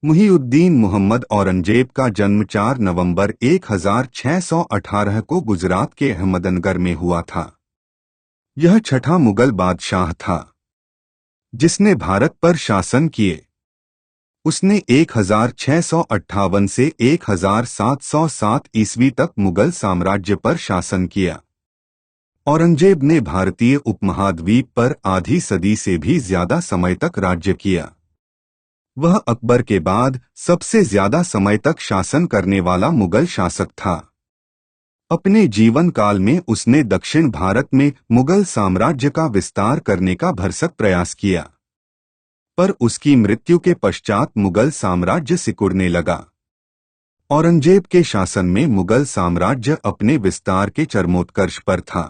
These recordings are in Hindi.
मुहीउद्दीन मोहम्मद औरंगजेब का जन्म 4 नवंबर 1618 को गुजरात के अहमदनगर में हुआ था। यह छठा मुगल बादशाह था जिसने भारत पर शासन किए। उसने 1658 से 1707 ईस्वी तक मुगल साम्राज्य पर शासन किया। औरंगजेब ने भारतीय उपमहाद्वीप पर आधी सदी से भी ज्यादा समय तक राज्य किया। वह अकबर के बाद सबसे ज्यादा समय तक शासन करने वाला मुगल शासक था। अपने जीवन काल में उसने दक्षिण भारत में मुगल साम्राज्य का विस्तार करने का भरसक प्रयास किया, पर उसकी मृत्यु के पश्चात मुगल साम्राज्य सिकुड़ने लगा। औरंगजेब के शासन में मुगल साम्राज्य अपने विस्तार के चरमोत्कर्ष पर था।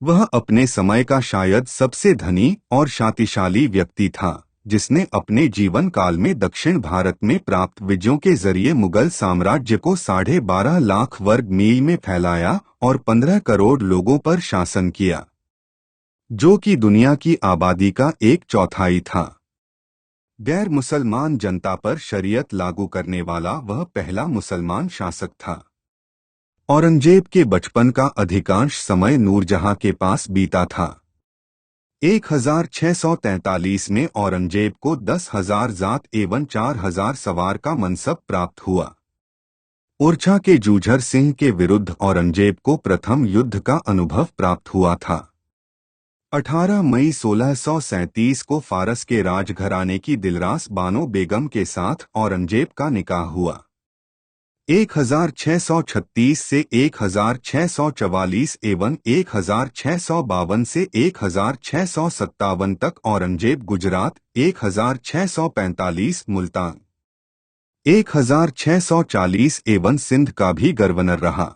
वह अपने समय का शायद सबसे धनी और शातिशाली व्यक्ति था, जिसने अपने जीवन काल में दक्षिण भारत में प्राप्त विजयों के जरिए मुगल साम्राज्य को 12.5 लाख वर्ग मील में फैलाया और 15 करोड़ लोगों पर शासन किया, जो कि दुनिया की आबादी का 1/4 था। गैर मुसलमान जनता पर शरीयत लागू करने वाला वह पहला मुसलमान शासक था। औरंगजेब के बचपन का अधिकांश समय नूरजहां के पास बीता था। 1643 में औरंगजेब को 10,000 जात एवं 4,000 सवार का मनसब प्राप्त हुआ। ओरछा के जूझर सिंह के विरुद्ध औरंगजेब को प्रथम युद्ध का अनुभव प्राप्त हुआ था। 18 मई 1637 को फारस के राजघराने की दिलरास बानो बेगम के साथ औरंगजेब का निकाह हुआ। 1636 से 1644 एवं 1652 से 1657 तक औरंगजेब गुजरात, 1645 मुल्तान, 1640 एवं सिंध का भी गवर्नर रहा।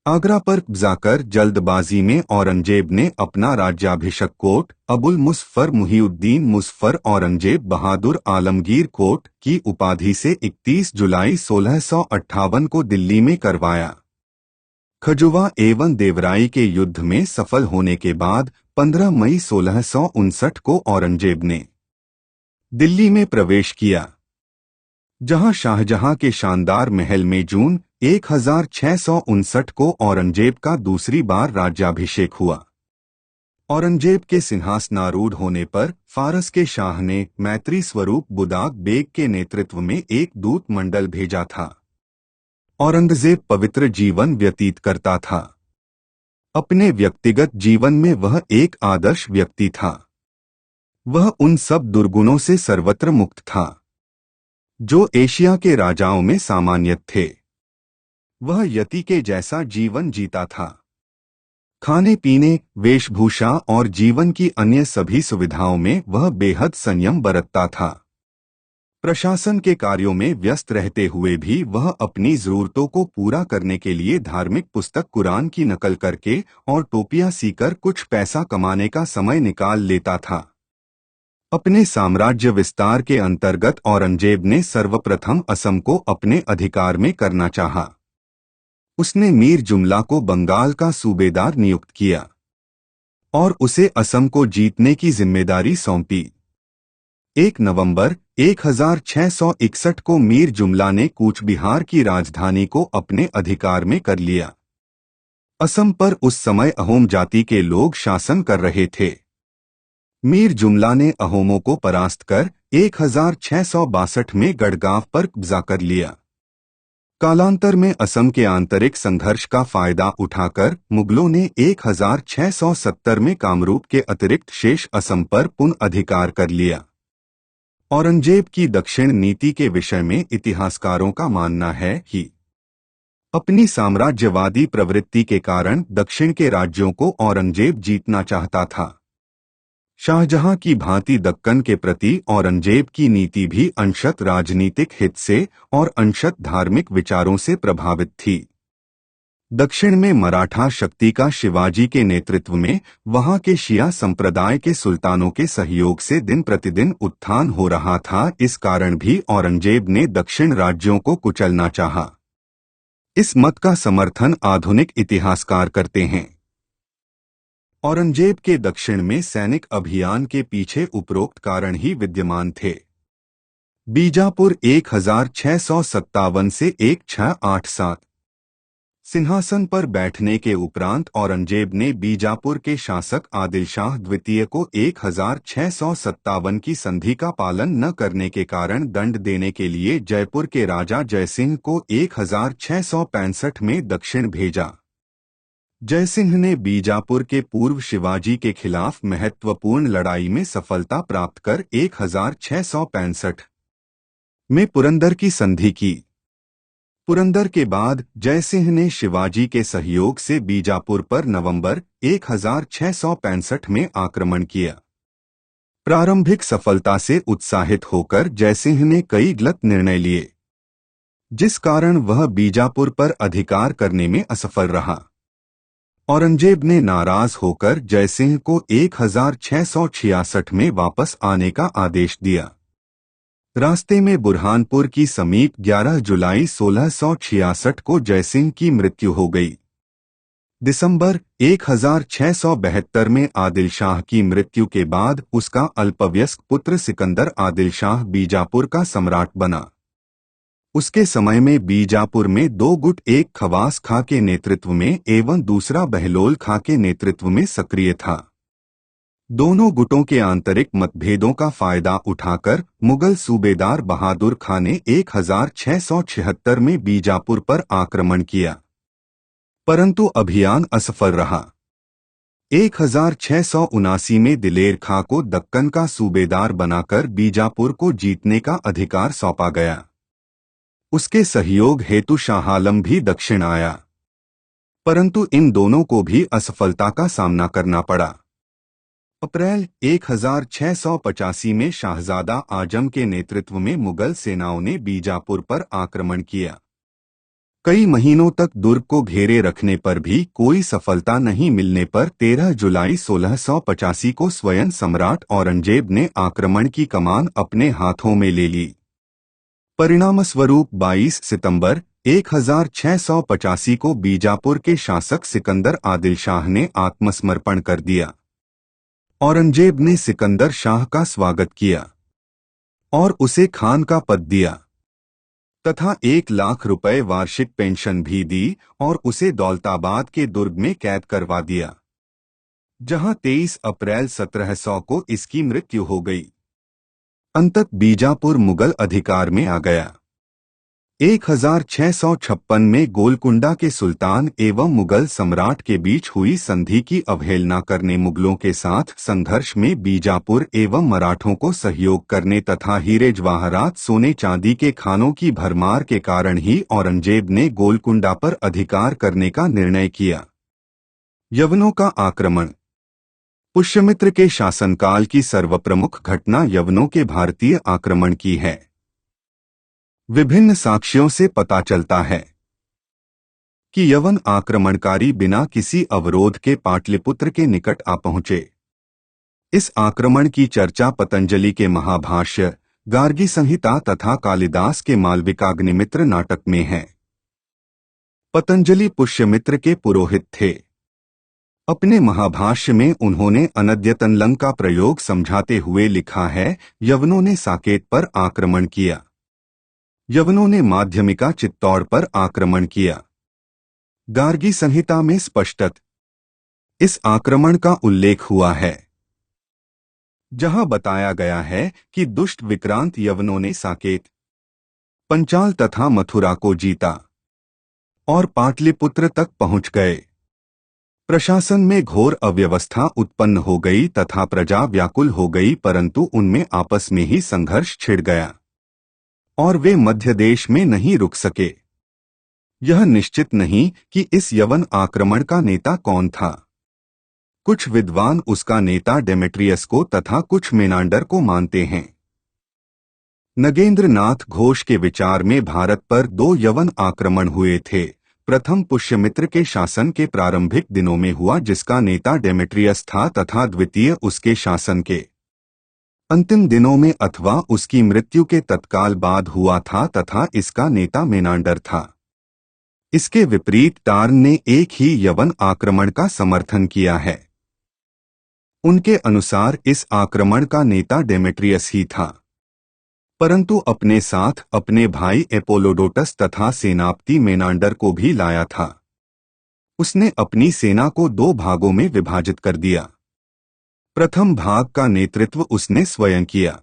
आगरा पर जाकर जल्दबाजी में औरंगजेब ने अपना राज्याभिषेक कोट अबुल मुज़फ़्फ़र मुहीउद्दीन मुज़फ़्फ़र औरंगजेब बहादुर आलमगीर कोट की उपाधि से 31 जुलाई 1658 को दिल्ली में करवाया। खजुवा एवं देवराई के युद्ध में सफल होने के बाद 15 मई 1659 को औरंगजेब ने दिल्ली में प्रवेश किया, जहां शाहजहां के शानदार महल में जून 1659 को औरंगजेब का दूसरी बार राज्याभिषेक हुआ। औरंगजेब के सिंहासनारूढ़ होने पर फारस के शाह ने मैत्री स्वरूप बुदाक बेग के नेतृत्व में एक दूत मंडल भेजा था। औरंगजेब पवित्र जीवन व्यतीत करता था। अपने व्यक्तिगत जीवन में वह एक आदर्श व्यक्ति था। वह उन सब दुर्गुणों से सर्वत्र मुक्त था जो एशिया के राजाओं में सामान्य थे। वह यति के जैसा जीवन जीता था। खाने पीने, वेशभूषा और जीवन की अन्य सभी सुविधाओं में वह बेहद संयम बरतता था। प्रशासन के कार्यों में व्यस्त रहते हुए भी वह अपनी जरूरतों को पूरा करने के लिए धार्मिक पुस्तक कुरान की नकल करके और टोपियां सीकर कुछ पैसा कमाने का समय निकाल लेता था। अपने साम्राज्य विस्तार के अंतर्गत औरंगजेब ने सर्वप्रथम असम को अपने अधिकार में करना चाहा। उसने मीर जुमला को बंगाल का सूबेदार नियुक्त किया और उसे असम को जीतने की जिम्मेदारी सौंपी। 1 नवंबर 1661 को मीर जुमला ने कूच बिहार की राजधानी को अपने अधिकार में कर लिया। असम पर उस समय अहोम जाति के लोग शासन कर रहे थे। मीर जुमला ने अहोमों को परास्त कर 1662 में गढ़गांव पर कब्जा कर लिया। कालांतर में असम के आंतरिक संघर्ष का फायदा उठाकर मुगलों ने 1670 में कामरूप के अतिरिक्त शेष असम पर पुनः अधिकार कर लिया। औरंगजेब की दक्षिण नीति के विषय में इतिहासकारों का मानना है कि अपनी साम्राज्यवादी प्रवृत्ति के कारण दक्षिण के राज्यों को औरंगजेब जीतना चाहता था। शाहजहां की भांति दक्कन के प्रति औरंगजेब की नीति भी अंशतः राजनीतिक हित से और अंशतः धार्मिक विचारों से प्रभावित थी। दक्षिण में मराठा शक्ति का शिवाजी के नेतृत्व में वहां के शिया संप्रदाय के सुल्तानों के सहयोग से दिन प्रतिदिन उत्थान हो रहा था। इस कारण भी औरंगजेब ने दक्षिण राज्यों को कुचलना चाहा। इस मत का समर्थन आधुनिक इतिहासकार करते हैं। औरंगजेब के दक्षिण में सैनिक अभियान के पीछे उपरोक्त कारण ही विद्यमान थे। बीजापुर 1657 से 1687। सिंहासन पर बैठने के उपरांत औरंगजेब ने बीजापुर के शासक आदिल शाह द्वितीय को 1657 की संधि का पालन न करने के कारण दंड देने के लिए जयपुर के राजा जयसिंह को 1665 में दक्षिण भेजा। जयसिंह ने बीजापुर के पूर्व शिवाजी के खिलाफ महत्वपूर्ण लड़ाई में सफलता प्राप्त कर 1665 में पुरंदर की संधि की। पुरंदर के बाद जयसिंह ने शिवाजी के सहयोग से बीजापुर पर नवंबर 1665 में आक्रमण किया। प्रारंभिक सफलता से उत्साहित होकर जयसिंह ने कई गलत निर्णय लिए, जिस कारण वह बीजापुर पर अधिकार करने में असफल रहा। औरंगजेब ने नाराज होकर जयसिंह को 1666 में वापस आने का आदेश दिया। रास्ते में बुरहानपुर की समीप 11 जुलाई 1666 को जयसिंह की मृत्यु हो गई। दिसंबर 1672 में आदिल शाह की मृत्यु के बाद उसका अल्पवयस्क पुत्र सिकंदर आदिल शाह बीजापुर का सम्राट बना। उसके समय में बीजापुर में 2 गुट, एक खवास खां के नेतृत्व में एवं दूसरा बहलोल खां के नेतृत्व में सक्रिय था। दोनों गुटों के आंतरिक मतभेदों का फायदा उठाकर मुगल सूबेदार बहादुर खां ने 1676 में बीजापुर पर आक्रमण किया, परंतु अभियान असफल रहा। 1679 में दिलेर खां को दक्कन का सूबेदार बनाकर बीजापुर को जीतने का अधिकार सौंपा गया। उसके सहयोग हेतु शाह आलम भी दक्षिण आया, परंतु इन दोनों को भी असफलता का सामना करना पड़ा। अप्रैल 1685 में शाहजादा आजम के नेतृत्व में मुगल सेनाओं ने बीजापुर पर आक्रमण किया। कई महीनों तक दुर्ग को घेरे रखने पर भी कोई सफलता नहीं मिलने पर 13 जुलाई 1685 को स्वयं सम्राट औरंगजेब ने आक्रमण की कमान अपने हाथों में ले ली। परिणामस्वरूप 22 सितंबर 1685 को बीजापुर के शासक सिकंदर आदिल शाह ने आत्मसमर्पण कर दिया। औरंगजेब ने सिकंदर शाह का स्वागत किया और उसे खान का पद दिया तथा 1 लाख रुपए वार्षिक पेंशन भी दी और उसे दौलताबाद के दुर्ग में कैद करवा दिया, जहां 23 अप्रैल 1700 को इसकी मृत्यु हो गई। अंततः बीजापुर मुगल अधिकार में आ गया। 1656 में गोलकुंडा के सुल्तान एवं मुगल सम्राट के बीच हुई संधि की अवहेलना करने, मुगलों के साथ संघर्ष में बीजापुर एवं मराठों को सहयोग करने तथा हीरे जवाहरात सोने चांदी के खानों की भरमार के कारण ही औरंगजेब ने गोलकुंडा पर अधिकार करने का निर्णय किया। यवनों का आक्रमण। पुष्यमित्र के शासनकाल की सर्वप्रमुख घटना यवनों के भारतीय आक्रमण की है। विभिन्न साक्ष्यों से पता चलता है कि यवन आक्रमणकारी बिना किसी अवरोध के पाटलिपुत्र के निकट आ पहुंचे। इस आक्रमण की चर्चा पतंजलि के महाभाष्य, गार्गी संहिता तथा कालिदास के मालविकाग्निमित्र नाटक में है। पतंजलि पुष्यमित्र के पुरोहित थे। अपने महाभाष्य में उन्होंने अनद्यतन लंग का प्रयोग समझाते हुए लिखा है, यवनों ने साकेत पर आक्रमण किया। यवनों ने माध्यमिका चित्तौड़ पर आक्रमण किया। गार्गी संहिता में स्पष्टत इस आक्रमण का उल्लेख हुआ है, जहां बताया गया है कि दुष्ट विक्रांत यवनों ने साकेत, पंचाल तथा मथुरा को जीता और पाटलिपुत्र तक पहुंच गए। प्रशासन में घोर अव्यवस्था उत्पन्न हो गई तथा प्रजा व्याकुल हो गई, परंतु उनमें आपस में ही संघर्ष छिड़ गया और वे मध्य देश में नहीं रुक सके। यह निश्चित नहीं कि इस यवन आक्रमण का नेता कौन था। कुछ विद्वान उसका नेता डेमेट्रियस को तथा कुछ मेनांडर को मानते हैं। नगेंद्र नाथ घोष के विचार में भारत पर 2 यवन आक्रमण हुए थे। प्रथम पुष्यमित्र के शासन के प्रारंभिक दिनों में हुआ, जिसका नेता डेमेट्रियस था, तथा द्वितीय उसके शासन के अंतिम दिनों में अथवा उसकी मृत्यु के तत्काल बाद हुआ था तथा इसका नेता मेनांडर था। इसके विपरीत टार्न ने एक ही यवन आक्रमण का समर्थन किया है। उनके अनुसार इस आक्रमण का नेता डेमेट्रियस ही था। परंतु अपने साथ अपने भाई एपोलोडोटस तथा सेनापति मेनांडर को भी लाया था। उसने अपनी सेना को 2 भागों में विभाजित कर दिया। प्रथम भाग का नेतृत्व उसने स्वयं किया।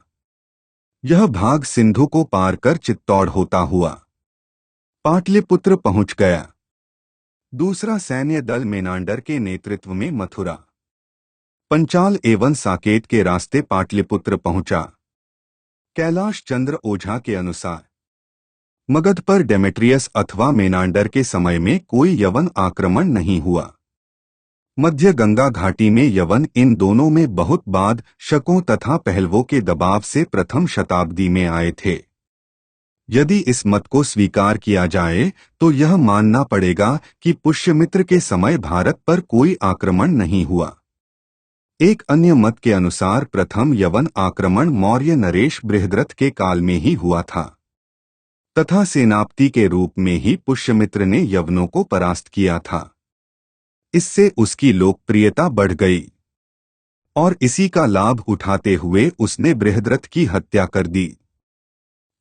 यह भाग सिंधु को पार कर चित्तौड़ होता हुआ पाटलिपुत्र पहुंच गया। दूसरा सैन्य दल मेनांडर के नेतृत्व में मथुरा, पंचाल एवं साकेत के रास्ते पाटलिपुत्र पहुंचा। कैलाश चंद्र ओझा के अनुसार मगध पर डेमेट्रियस अथवा मेनांडर के समय में कोई यवन आक्रमण नहीं हुआ। मध्य गंगा घाटी में यवन इन दोनों में बहुत बाद शकों तथा पहलवों के दबाव से प्रथम शताब्दी में आए थे। यदि इस मत को स्वीकार किया जाए तो यह मानना पड़ेगा कि पुष्यमित्र के समय भारत पर कोई आक्रमण नहीं हुआ। एक अन्य मत के अनुसार प्रथम यवन आक्रमण मौर्य नरेश बृहद्रथ के काल में ही हुआ था तथा सेनापति के रूप में ही पुष्यमित्र ने यवनों को परास्त किया था। इससे उसकी लोकप्रियता बढ़ गई और इसी का लाभ उठाते हुए उसने बृहद्रथ की हत्या कर दी।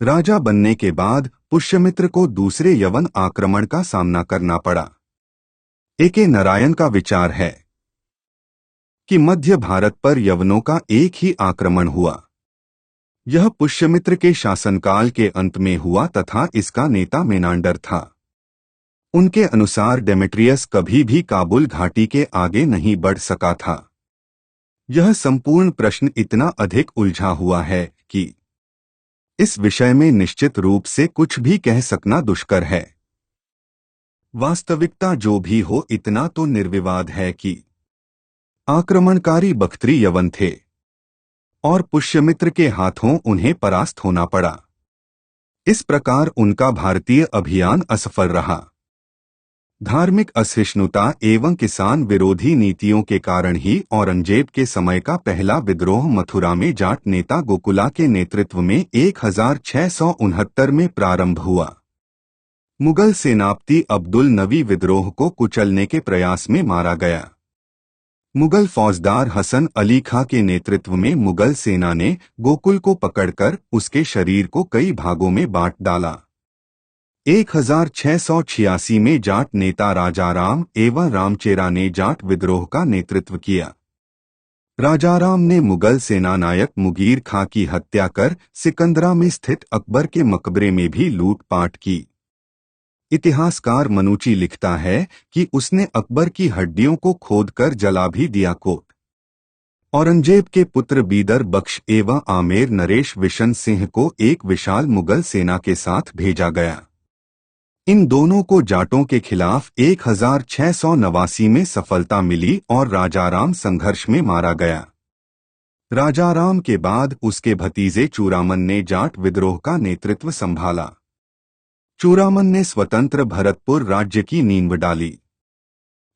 राजा बनने के बाद पुष्यमित्र को दूसरे यवन आक्रमण का सामना करना पड़ा। ए.के. नारायण का विचार है कि मध्य भारत पर यवनों का एक ही आक्रमण हुआ। यह पुष्यमित्र के शासनकाल के अंत में हुआ तथा इसका नेता मेनांडर था। उनके अनुसार डेमेट्रियस कभी भी काबुल घाटी के आगे नहीं बढ़ सका था। यह संपूर्ण प्रश्न इतना अधिक उलझा हुआ है कि इस विषय में निश्चित रूप से कुछ भी कह सकना दुष्कर है। वास्तविकता जो भी हो, इतना तो निर्विवाद है कि आक्रमणकारी बख्तरी यवन थे और पुष्यमित्र के हाथों उन्हें परास्त होना पड़ा। इस प्रकार उनका भारतीय अभियान असफल रहा। धार्मिक असहिष्णुता एवं किसान विरोधी नीतियों के कारण ही औरंगजेब के समय का पहला विद्रोह मथुरा में जाट नेता गोकुला के नेतृत्व में 1669 में प्रारंभ हुआ। मुगल सेनापति अब्दुल नवी विद्रोह को कुचलने के प्रयास में मारा गया। मुगल फौजदार हसन अली खां के नेतृत्व में मुगल सेना ने गोकुल को पकड़कर उसके शरीर को कई भागों में बांट डाला। 1686 में जाट नेता राजाराम एवं रामचेरा ने जाट विद्रोह का नेतृत्व किया। राजाराम ने मुगल सेनानायक मुगीर खां की हत्या कर सिकंदरा में स्थित अकबर के मकबरे में भी लूटपाट की। इतिहासकार मनुची लिखता है कि उसने अकबर की हड्डियों को खोदकर जला भी दिया। औरंगजेब के पुत्र बीदर बख्श एवं आमेर नरेश विशन सिंह को एक विशाल मुगल सेना के साथ भेजा गया। इन दोनों को जाटों के खिलाफ 1689 में सफलता मिली और राजाराम संघर्ष में मारा गया। राजाराम के बाद उसके भतीजे चूरामन ने जाट विद्रोह का नेतृत्व संभाला। चूरामन ने स्वतंत्र भरतपुर राज्य की नींव डाली।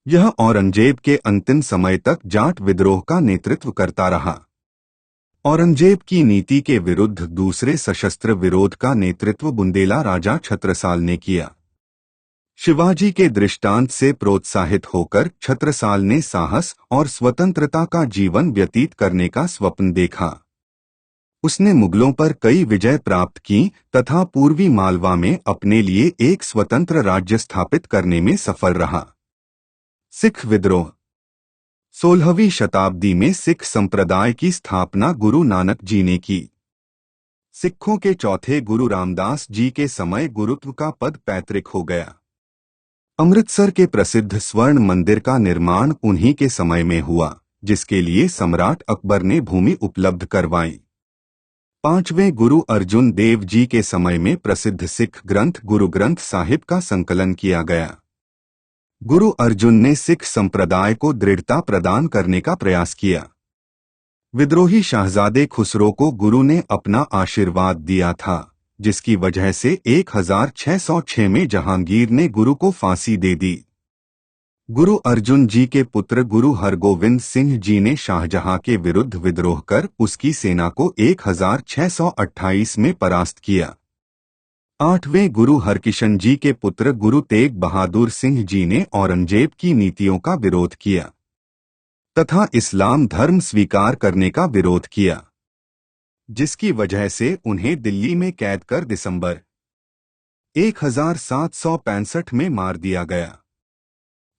यह औरंगजेब के अंतिम समय तक जाट विद्रोह का नेतृत्व करता रहा। औरंगजेब की नीति के विरुद्ध दूसरे सशस्त्र विरोध का नेतृत्व बुंदेला राजा छत्रसाल ने किया। शिवाजी के दृष्टांत से प्रोत्साहित होकर छत्रसाल ने साहस और स्वतंत्रता का जीवन व्यतीत करने का स्वप्न देखा। उसने मुगलों पर कई विजय प्राप्त की तथा पूर्वी मालवा में अपने लिए एक स्वतंत्र राज्य स्थापित करने में सफल रहा। सिख विद्रोह 16वीं शताब्दी में सिख संप्रदाय की स्थापना गुरु नानक जी ने की। सिखों के चौथे गुरु रामदास जी के समय गुरुत्व का पद पैतृक हो गया। अमृतसर के प्रसिद्ध स्वर्ण मंदिर का निर्माण उन्हीं के समय में हुआ, जिसके लिए सम्राट अकबर ने भूमि उपलब्ध करवाई। 5वें गुरु अर्जुन देव जी के समय में प्रसिद्ध सिख ग्रंथ गुरु ग्रंथ साहिब का संकलन किया गया। गुरु अर्जुन ने सिख संप्रदाय को दृढ़ता प्रदान करने का प्रयास किया। विद्रोही शाहजादे खुसरो को गुरु ने अपना आशीर्वाद दिया था, जिसकी वजह से 1606 में जहांगीर ने गुरु को फांसी दे दी। गुरु अर्जुन जी के पुत्र गुरु हरगोविंद सिंह जी ने शाहजहां के विरुद्ध विद्रोह कर उसकी सेना को 1628 में परास्त किया। 8वें गुरु हरकिशन जी के पुत्र गुरु तेग बहादुर सिंह जी ने औरंगजेब की नीतियों का विरोध किया तथा इस्लाम धर्म स्वीकार करने का विरोध किया। जिसकी वजह से उन्हें दिल्ली में कैद कर दिसंबर 1765 में मार दिया गया।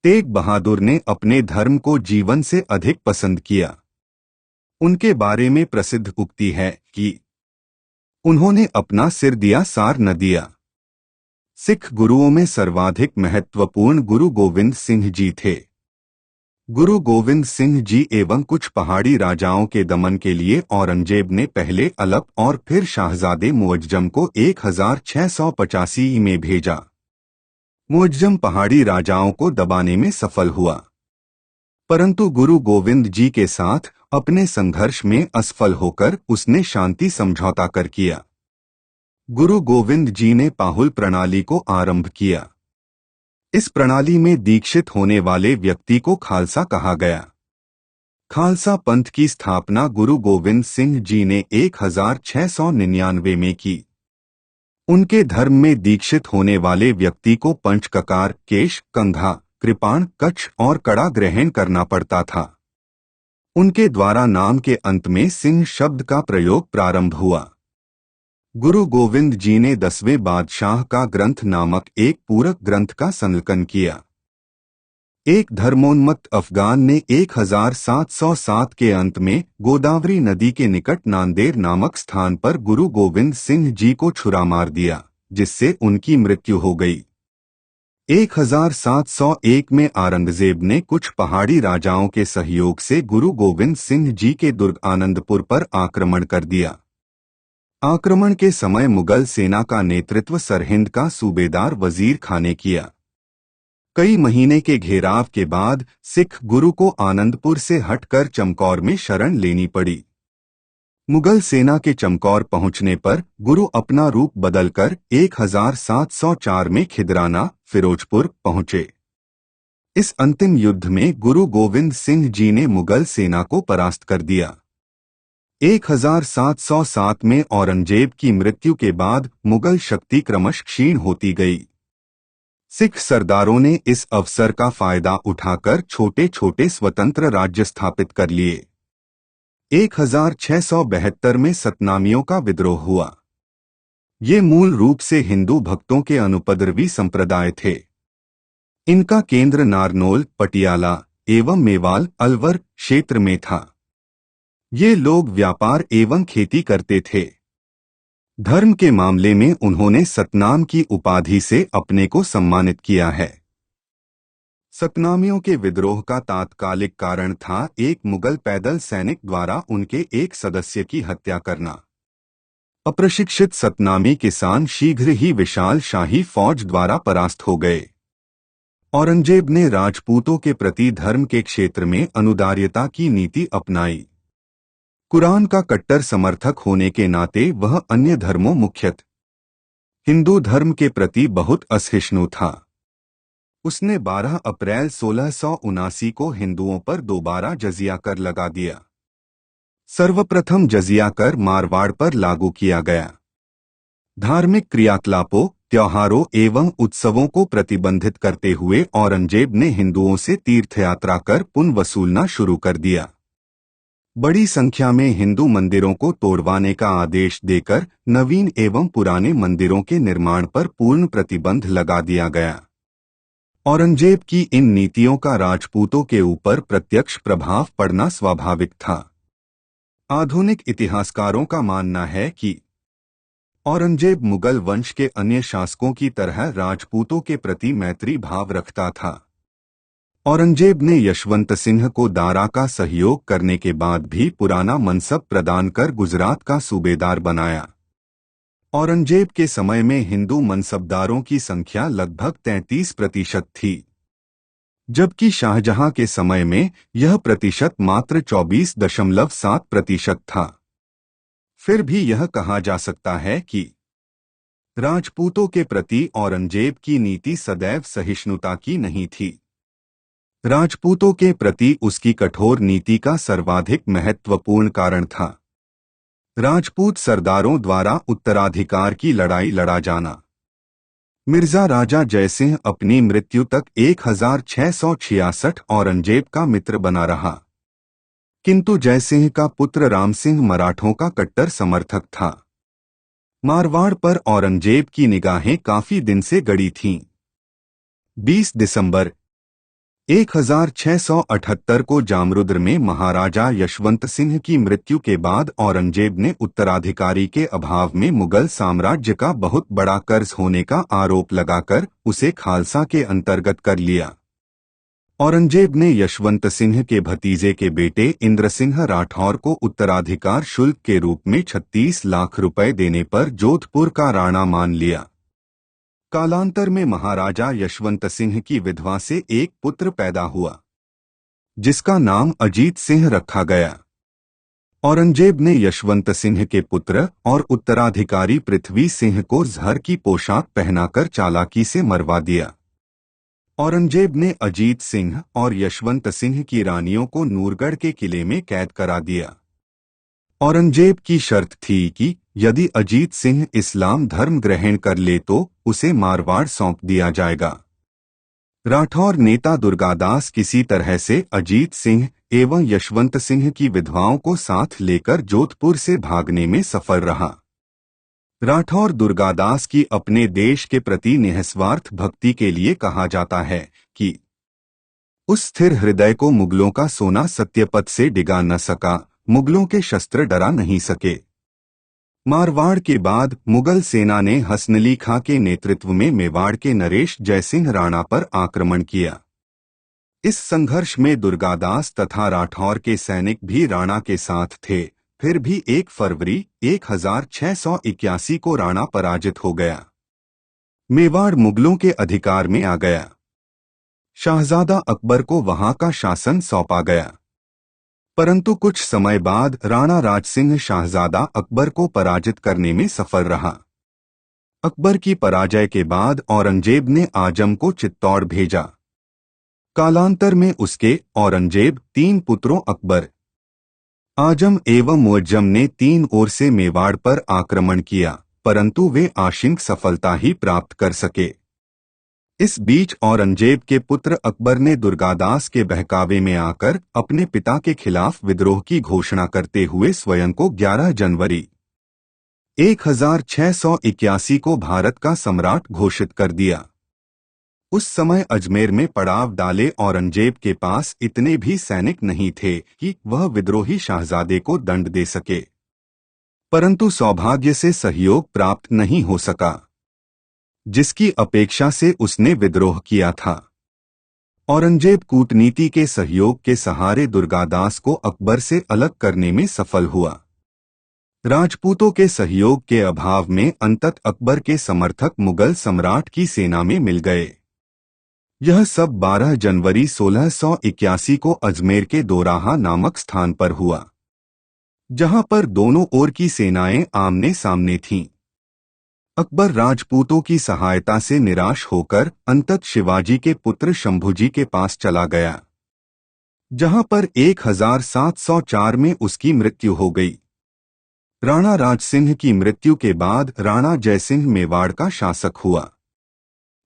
तेग बहादुर ने अपने धर्म को जीवन से अधिक पसंद किया। उनके बारे में प्रसिद्ध उक्ति है कि उन्होंने अपना सिर दिया सार न दिया। सिख गुरुओं में सर्वाधिक महत्वपूर्ण गुरु गोविंद सिंह जी थे। गुरु गोविंद सिंह जी एवं कुछ पहाड़ी राजाओं के दमन के लिए औरंगजेब ने पहले अलप और फिर शाहजादे मुअज्जम को 1685 में भेजा। मुअज्जम पहाड़ी राजाओं को दबाने में सफल हुआ, परंतु गुरु गोविंद जी के साथ अपने संघर्ष में असफल होकर उसने शांति समझौता कर किया। गुरु गोविंद जी ने पाहुल प्रणाली को आरंभ किया। इस प्रणाली में दीक्षित होने वाले व्यक्ति को खालसा कहा गया। खालसा पंथ की स्थापना गुरु गोविंद सिंह जी ने 1699 में की। उनके धर्म में दीक्षित होने वाले व्यक्ति को पंचककार, केश, कंघा, कृपाण, कच्छ और कड़ा ग्रहण करना पड़ता था। उनके द्वारा नाम के अंत में सिंह शब्द का प्रयोग प्रारंभ हुआ। गुरु गोविंद जी ने 10वें बादशाह का ग्रंथ नामक एक पूरक ग्रंथ का संकलन किया। एक धर्मोन्मत्त अफगान ने 1707 के अंत में गोदावरी नदी के निकट नांदेड़ नामक स्थान पर गुरु गोविंद सिंह जी को छुरा मार दिया, जिससे उनकी मृत्यु हो गई। 1701 में औरंगजेब ने कुछ पहाड़ी राजाओं के सहयोग से गुरु गोविंद सिंह जी के दुर्ग आनंदपुर पर आक्रमण कर दिया। आक्रमण के समय मुगल सेना का नेतृत्व सरहिंद का सूबेदार वजीर खान ने किया। कई महीने के घेराव के बाद सिख गुरु को आनंदपुर से हटकर चमकौर में शरण लेनी पड़ी। मुगल सेना के चमकौर पहुंचने पर गुरु अपना रूप बदलकर 1704 में खिदराना, फिरोजपुर पहुंचे। इस अंतिम युद्ध में गुरु गोविंद सिंह जी ने मुगल सेना को परास्त कर दिया। 1707 में औरंगजेब की मृत्यु के बाद मुगल शक्ति क्रमश क्षीण होती गई। सिख सरदारों ने इस अवसर का फायदा उठाकर छोटे छोटे स्वतंत्र राज्य स्थापित कर लिए। 1672 में सतनामियों का विद्रोह हुआ। ये मूल रूप से हिंदू भक्तों के अनुपद्रवी संप्रदाय थे। इनका केंद्र नारनौल, पटियाला एवं मेवाल, अलवर क्षेत्र में था। ये लोग व्यापार एवं खेती करते थे। धर्म के मामले में उन्होंने सतनाम की उपाधि से अपने को सम्मानित किया है। सतनामियों के विद्रोह का तात्कालिक कारण था एक मुगल पैदल सैनिक द्वारा उनके एक सदस्य की हत्या करना। अप्रशिक्षित सतनामी किसान शीघ्र ही विशाल शाही फौज द्वारा परास्त हो गए। औरंगजेब ने राजपूतों के प्रति धर्म के क्षेत्र में अनुदार्यता की नीति अपनाई। कुरान का कट्टर समर्थक होने के नाते वह अन्य धर्मों मुख्यतः हिंदू धर्म के प्रति बहुत असहिष्णु था। उसने 12 अप्रैल 1679 को हिंदुओं पर दोबारा जजिया कर लगा दिया। सर्वप्रथम जजिया कर मारवाड़ पर लागू किया गया। धार्मिक क्रियाकलापों, त्योहारों एवं उत्सवों को प्रतिबंधित करते हुए औरंगजेब ने हिंदुओं से तीर्थयात्रा कर पुण्य वसूलना शुरू कर दिया। बड़ी संख्या में हिंदू मंदिरों को तोड़वाने का आदेश देकर नवीन एवं पुराने मंदिरों के निर्माण पर पूर्ण प्रतिबंध लगा दिया गया। औरंगजेब की इन नीतियों का राजपूतों के ऊपर प्रत्यक्ष प्रभाव पड़ना स्वाभाविक था। आधुनिक इतिहासकारों का मानना है कि औरंगजेब मुगल वंश के अन्य शासकों की तरह राजपूतों के प्रति मैत्री भाव रखता था। औरंगजेब ने यशवंत सिंह को दारा का सहयोग करने के बाद भी पुराना मनसब प्रदान कर गुजरात का सूबेदार बनाया। औरंगजेब के समय में हिंदू मनसबदारों की संख्या लगभग 33% थी, जबकि शाहजहां के समय में यह प्रतिशत मात्र 24.7% था। फिर भी यह कहा जा सकता है कि राजपूतों के प्रति औरंगजेब की नीति सदैव सहिष्णुता की नहीं थी। राजपूतों के प्रति उसकी कठोर नीति का सर्वाधिक महत्वपूर्ण कारण था राजपूत सरदारों द्वारा उत्तराधिकार की लड़ाई लड़ा जाना। मिर्जा राजा जयसिंह अपनी मृत्यु तक 1666 औरंगजेब का मित्र बना रहा। किंतु जयसिंह का पुत्र रामसिंह मराठों का कट्टर समर्थक था। मारवाड़ पर औरंगजेब की निगाहें काफी दिन से गड़ी थीं। 20 दिसंबर 1678 को जामरुद्र में महाराजा यशवंत सिंह की मृत्यु के बाद औरंगजेब ने उत्तराधिकारी के अभाव में मुगल साम्राज्य का बहुत बड़ा कर्ज होने का आरोप लगाकर उसे खालसा के अंतर्गत कर लिया। औरंगजेब ने यशवंत सिंह के भतीजे के बेटे इंद्र सिंह राठौर को उत्तराधिकार शुल्क के रूप में 36 लाख रुपए देने पर जोधपुर का राणा मान लिया। कालांतर में महाराजा यशवंत सिंह की विधवा से एक पुत्र पैदा हुआ, जिसका नाम अजीत सिंह रखा गया। औरंगजेब ने यशवंत सिंह के पुत्र और उत्तराधिकारी पृथ्वी सिंह को जहर की पोशाक पहनाकर चालाकी से मरवा दिया। औरंगजेब ने अजीत सिंह और यशवंत सिंह की रानियों को नूरगढ़ के किले में कैद करा दिया। औरंगजेब की शर्त थी कि यदि अजीत सिंह इस्लाम धर्म ग्रहण कर ले तो उसे मारवाड़ सौंप दिया जाएगा। राठौर नेता दुर्गादास किसी तरह से अजीत सिंह एवं यशवंत सिंह की विधवाओं को साथ लेकर जोधपुर से भागने में सफल रहा। राठौर दुर्गादास की अपने देश के प्रति निस्वार्थ भक्ति के लिए कहा जाता है कि उस स्थिर हृदय को मुगलों का सोना सत्यपथ से डिगा न सका, मुगलों के शस्त्र डरा नहीं सके। मारवाड़ के बाद मुगल सेना ने हसनली खां के नेतृत्व में मेवाड़ के नरेश जयसिंह राणा पर आक्रमण किया। इस संघर्ष में दुर्गादास तथा राठौर के सैनिक भी राणा के साथ थे। फिर भी 1 फरवरी 1681 को राणा पराजित हो गया। मेवाड़ मुगलों के अधिकार में आ गया। शाहजादा अकबर को वहां का शासन सौंपा गया, परंतु कुछ समय बाद राणा राजसिंह शाहजादा अकबर को पराजित करने में सफल रहा। अकबर की पराजय के बाद औरंगजेब ने आजम को चित्तौड़ भेजा। कालांतर में उसके औरंगजेब 3 पुत्रों अकबर, आजम एवं मुअज्जम ने 3 ओर से मेवाड़ पर आक्रमण किया, परंतु वे आशिंक सफलता ही प्राप्त कर सके। इस बीच औरंगजेब के पुत्र अकबर ने दुर्गादास के बहकावे में आकर अपने पिता के खिलाफ विद्रोह की घोषणा करते हुए स्वयं को 11 जनवरी 1681 को भारत का सम्राट घोषित कर दिया। उस समय अजमेर में पड़ाव डाले औरंगजेब के पास इतने भी सैनिक नहीं थे कि वह विद्रोही शाहजादे को दंड दे सके, परंतु सौभाग्य से सहयोग प्राप्त नहीं हो सका, जिसकी अपेक्षा से उसने विद्रोह किया था। औरंगजेब कूटनीति के सहयोग के सहारे दुर्गादास को अकबर से अलग करने में सफल हुआ। राजपूतों के सहयोग के अभाव में अंतत अकबर के समर्थक मुगल सम्राट की सेना में मिल गए। यह सब 12 जनवरी 1681 को अजमेर के दोराहा नामक स्थान पर हुआ, जहां पर दोनों ओर की सेनाएं आमने सामने थीं। अकबर राजपूतों की सहायता से निराश होकर अंतत शिवाजी के पुत्र शंभुजी के पास चला गया, जहां पर 1704 में उसकी मृत्यु हो गई। राणा राजसिंह की मृत्यु के बाद राणा जयसिंह मेवाड़ का शासक हुआ।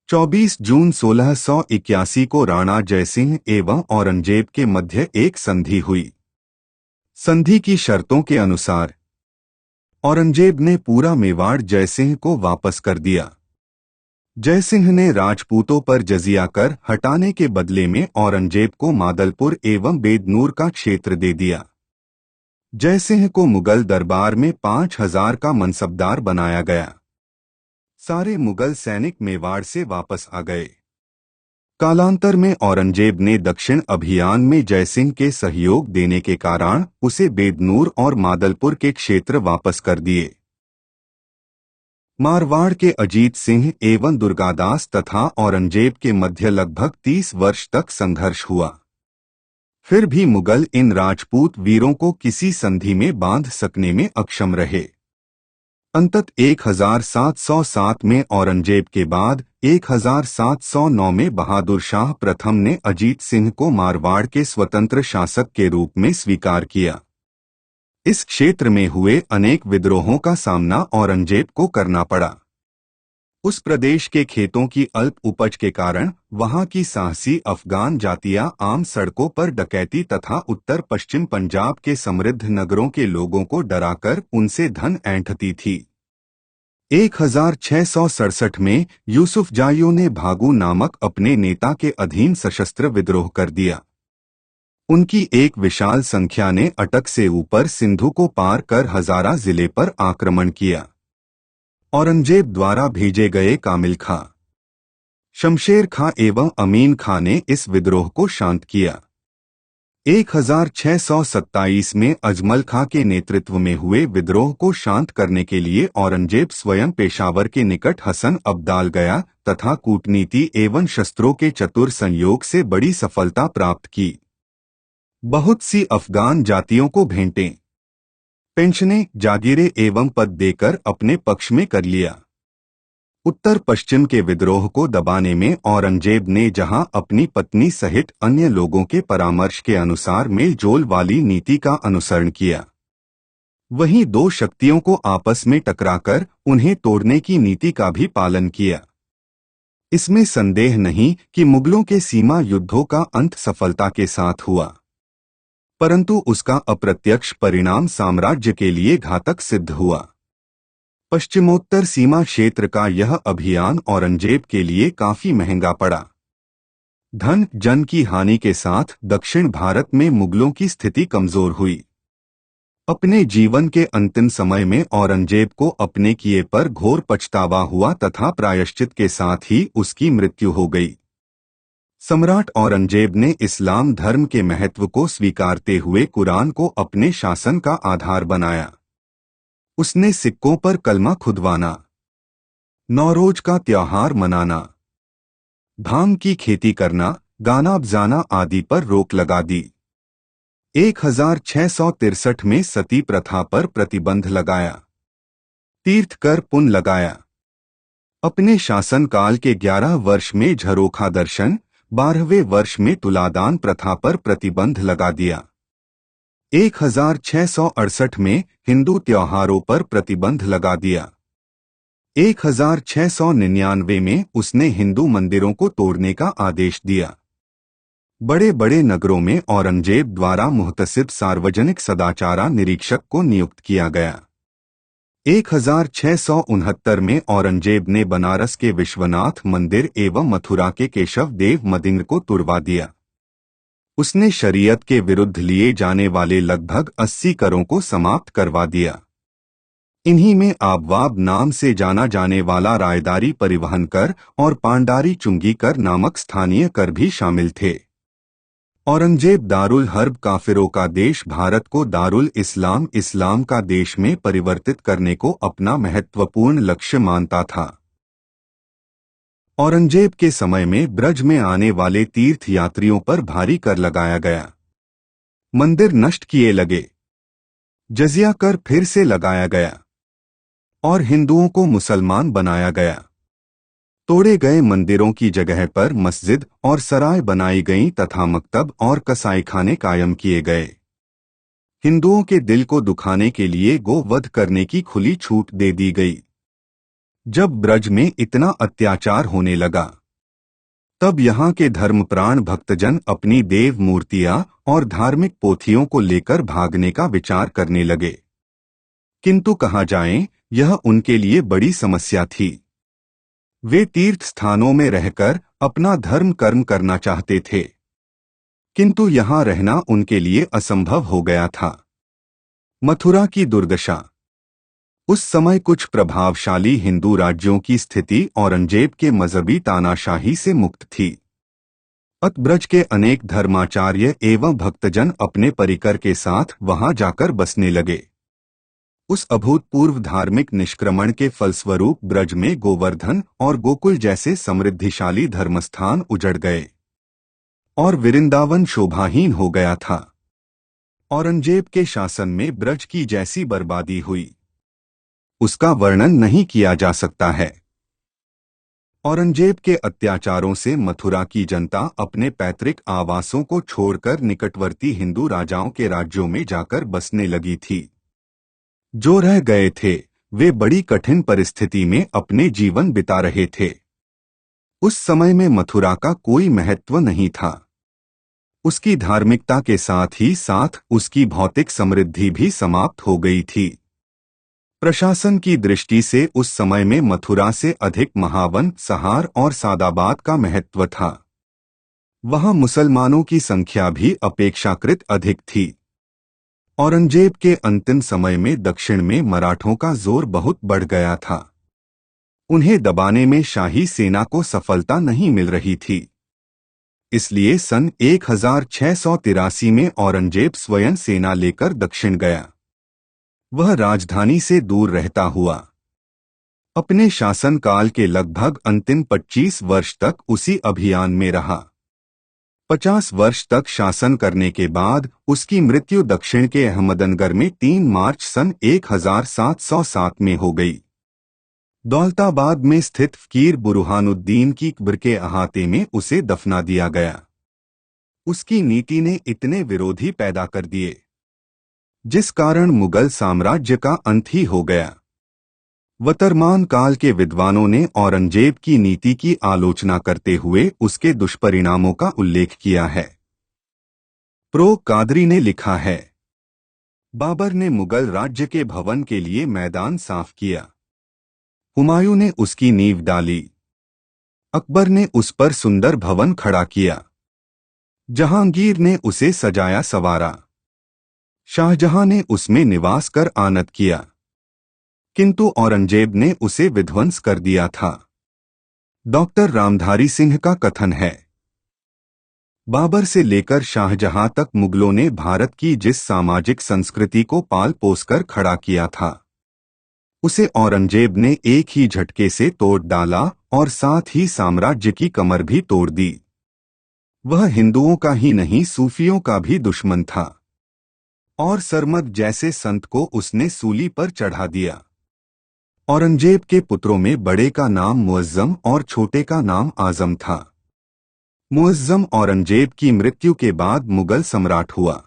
24 जून 1681 को राणा जयसिंह एवं औरंगजेब के मध्य एक संधि हुई। संधि की शर्तों के अनुसार औरंगजेब ने पूरा मेवाड़ जयसिंह को वापस कर दिया। जयसिंह ने राजपूतों पर जजिया कर हटाने के बदले में औरंगजेब को मादलपुर एवं बेदनूर का क्षेत्र दे दिया। जयसिंह को मुगल दरबार में 5000 का मनसबदार बनाया गया। सारे मुगल सैनिक मेवाड़ से वापस आ गए। कालांतर में औरंगजेब ने दक्षिण अभियान में जयसिंह के सहयोग देने के कारण उसे बेदनूर और मादलपुर के क्षेत्र वापस कर दिए। मारवाड़ के अजीत सिंह एवं दुर्गादास तथा औरंगजेब के मध्य लगभग 30 वर्ष तक संघर्ष हुआ। फिर भी मुगल इन राजपूत वीरों को किसी संधि में बांध सकने में अक्षम रहे। अंतत 1707 में औरंगजेब के बाद 1709 में बहादुर शाह प्रथम ने अजीत सिंह को मारवाड़ के स्वतंत्र शासक के रूप में स्वीकार किया। इस क्षेत्र में हुए अनेक विद्रोहों का सामना औरंगजेब को करना पड़ा। उस प्रदेश के खेतों की अल्प उपज के कारण वहां की साहसी अफगान जातियां आम सड़कों पर डकैती तथा उत्तर पश्चिम पंजाब के समृद्ध नगरों के लोगों को डराकर उनसे धन ऐंठती थी। 1667 में यूसुफ जाइयों ने भागू नामक अपने नेता के अधीन सशस्त्र विद्रोह कर दिया। उनकी एक विशाल संख्या ने अटक से ऊपर सिंधु को पार कर हजारा जिले पर आक्रमण किया। औरंगजेब द्वारा भेजे गए कामिल खां, शमशेर खां एवं अमीन खां ने इस विद्रोह को शांत किया। 1627 में अजमल खां के नेतृत्व में हुए विद्रोह को शांत करने के लिए औरंगजेब स्वयं पेशावर के निकट हसन अब्दाल गया तथा कूटनीति एवं शस्त्रों के चतुर संयोग से बड़ी सफलता प्राप्त की। बहुत सी अफगान जातियों को भेंटें, पेंशनें, जागीरें एवं पद देकर अपने पक्ष में कर लिया। उत्तर पश्चिम के विद्रोह को दबाने में औरंगजेब ने जहां अपनी पत्नी सहित अन्य लोगों के परामर्श के अनुसार मेलजोल वाली नीति का अनुसरण किया, वहीं दो शक्तियों को आपस में टकराकर उन्हें तोड़ने की नीति का भी पालन किया। इसमें संदेह नहीं कि मुगलों के सीमा युद्धों का अंत सफलता के साथ हुआ, परंतु उसका अप्रत्यक्ष परिणाम साम्राज्य के लिए घातक सिद्ध हुआ। पश्चिमोत्तर सीमा क्षेत्र का यह अभियान औरंगजेब के लिए काफी महंगा पड़ा। धन जन की हानि के साथ दक्षिण भारत में मुगलों की स्थिति कमजोर हुई। अपने जीवन के अंतिम समय में औरंगजेब को अपने किए पर घोर पछतावा हुआ तथा प्रायश्चित के साथ ही उसकी मृत्यु हो गई। सम्राट औरंगजेब ने इस्लाम धर्म के महत्व को स्वीकारते हुए कुरान को अपने शासन का आधार बनाया। उसने सिक्कों पर कलमा खुदवाना, नौरोज का त्योहार मनाना, भांग की खेती करना, गाना बजाना आदि पर रोक लगा दी। 1663 में सती प्रथा पर प्रतिबंध लगाया, तीर्थ कर पुण्य लगाया। अपने शासनकाल के 11 वर्ष में झरोखा दर्शन, 12वें वर्ष में तुलादान प्रथा पर प्रतिबंध लगा दिया। 1668 में हिंदू त्योहारों पर प्रतिबंध लगा दिया। 1699 में उसने हिंदू मंदिरों को तोड़ने का आदेश दिया। बड़े बड़े नगरों में औरंगजेब द्वारा मुहतसिब सार्वजनिक सदाचारा निरीक्षक को नियुक्त किया गया। 1669 में औरंगजेब ने बनारस के विश्वनाथ मंदिर एवं मथुरा के केशव देव मंदिर को तुड़वा दिया। उसने शरीयत के विरुद्ध लिए जाने वाले लगभग 80 करों को समाप्त करवा दिया। इन्हीं में आबवाब नाम से जाना जाने वाला रायदारी परिवहन कर और पांडारी चुंगी कर नामक स्थानीय कर भी शामिल थे। औरंगजेब दारुल हर्ब काफिरों का देश भारत को दारुल इस्लाम इस्लाम का देश में परिवर्तित करने को अपना महत्वपूर्ण लक्ष्य मानता था। औरंगजेब के समय में ब्रज में आने वाले तीर्थ यात्रियों पर भारी कर लगाया गया। मंदिर नष्ट किए लगे, जजिया कर फिर से लगाया गया और हिंदुओं को मुसलमान बनाया गया। तोड़े गए मंदिरों की जगह पर मस्जिद और सराय बनाई गईं तथा मकतब और कसाईखाने कायम किए गए। हिंदुओं के दिल को दुखाने के लिए गोवध करने की खुली छूट दे दी गई। जब ब्रज में इतना अत्याचार होने लगा, तब यहाँ के धर्मप्राण भक्तजन अपनी देव मूर्तियां और धार्मिक पोथियों को लेकर भागने का विचार करने लगे। किंतु कहाँ जाएं, यह उनके लिए बड़ी समस्या थी। वे तीर्थ स्थानों में रहकर अपना धर्म कर्म करना चाहते थे, किंतु यहाँ रहना उनके लिए असंभव हो गया था। मथुरा की दुर्दशा। उस समय कुछ प्रभावशाली हिंदू राज्यों की स्थिति औरंगजेब के मजहबी तानाशाही से मुक्त थी। ब्रज के अनेक धर्माचार्य एवं भक्तजन अपने परिकर के साथ वहां जाकर बसने लगे। उस अभूतपूर्व धार्मिक निष्क्रमण के फलस्वरूप ब्रज में गोवर्धन और गोकुल जैसे समृद्धिशाली धर्मस्थान उजड़ गए और वृंदावन शोभाहीन हो गया था। औरंगजेब के शासन में ब्रज की जैसी बर्बादी हुई, उसका वर्णन नहीं किया जा सकता है। औरंगजेब के अत्याचारों से मथुरा की जनता अपने पैतृक आवासों को छोड़कर निकटवर्ती हिंदू राजाओं के राज्यों में जाकर बसने लगी थी। जो रह गए थे वे बड़ी कठिन परिस्थिति में अपने जीवन बिता रहे थे। उस समय में मथुरा का कोई महत्व नहीं था। उसकी धार्मिकता के साथ ही साथ उसकी भौतिक समृद्धि भी समाप्त हो गई थी। प्रशासन की दृष्टि से उस समय में मथुरा से अधिक महावन, सहार और सादाबाद का महत्व था। वहां मुसलमानों की संख्या भी अपेक्षाकृत अधिक थी। औरंगजेब के अंतिम समय में दक्षिण में मराठों का जोर बहुत बढ़ गया था। उन्हें दबाने में शाही सेना को सफलता नहीं मिल रही थी। इसलिए सन 1683 में औरंगजेब स्वयं सेना लेकर दक्षिण गया। वह राजधानी से दूर रहता हुआ अपने शासनकाल के लगभग अंतिम 25 वर्ष तक उसी अभियान में रहा। 50 वर्ष तक शासन करने के बाद उसकी मृत्यु दक्षिण के अहमदनगर में 3 मार्च सन 1707 में हो गई। दौलताबाद में स्थित फकीर बुरहानुद्दीन की कब्र के अहाते में उसे दफना दिया गया। उसकी नीति ने इतने विरोधी पैदा कर दिए जिस कारण मुगल साम्राज्य का अंत ही हो गया। वर्तमान काल के विद्वानों ने औरंगजेब की नीति की आलोचना करते हुए उसके दुष्परिणामों का उल्लेख किया है। प्रो कादरी ने लिखा है, बाबर ने मुगल राज्य के भवन के लिए मैदान साफ किया। हुमायूं ने उसकी नींव डाली। अकबर ने उस पर सुंदर भवन खड़ा किया। जहांगीर ने उसे सजाया संवारा। शाहजहां ने उसमें निवास कर आनंद किया, किंतु औरंगजेब ने उसे विध्वंस कर दिया था। डॉक्टर रामधारी सिंह का कथन है, बाबर से लेकर शाहजहां तक मुगलों ने भारत की जिस सामाजिक संस्कृति को पाल पोसकर खड़ा किया था उसे औरंगजेब ने एक ही झटके से तोड़ डाला और साथ ही साम्राज्य की कमर भी तोड़ दी। वह हिंदुओं का ही नहीं सूफियों का भी दुश्मन था और सरमद जैसे संत को उसने सूली पर चढ़ा दिया। औरंगजेब के पुत्रों में बड़े का नाम मुअज्जम और छोटे का नाम आजम था। मुअज्जम औरंगजेब की मृत्यु के बाद मुगल सम्राट हुआ।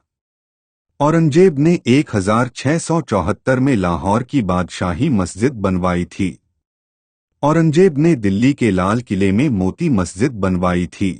औरंगजेब ने 1674 में लाहौर की बादशाही मस्जिद बनवाई थी। औरंगजेब ने दिल्ली के लाल किले में मोती मस्जिद बनवाई थी।